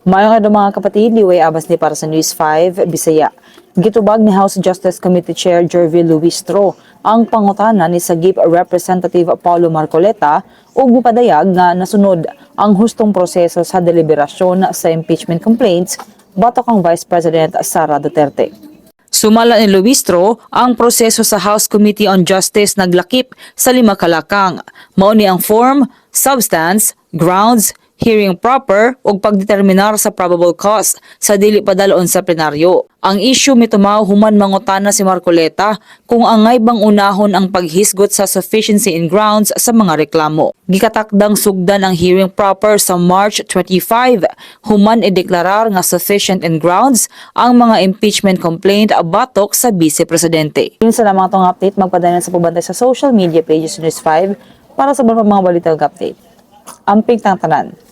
Mayong adto mga kapatid, liway abas ni para sa News 5, Bisaya. Gitubag ni House Justice Committee Chair Jervil Luistro ang pangutana ni Sagip Representative Paulo Marcoleta ug gipadayag nga nasunod ang hustong proseso sa deliberasyon sa impeachment complaints batok ang Vice President Sara Duterte. Sumala ni Luistro, ang proseso sa House Committee on Justice naglakip sa 5 kalakang. Mao ni ang form, substance, grounds, hearing proper ug pagdeterminar sa probable cause sa dili padalon sa plenaryo. Ang issue mitumaw human mangutana si Marcoleta kung angay bang unahon ang paghisgot sa sufficiency in grounds sa mga reklamo. Gikatakdang sugdan ang hearing proper sa March 25 human ideklarar nga sufficient in grounds ang mga impeachment complaint batok sa Vice Presidente. Yun sa lamang itong update, magpadayon sa pagbantay sa social media pages News 5 para sa mga balita ug update. Amping tang tanan.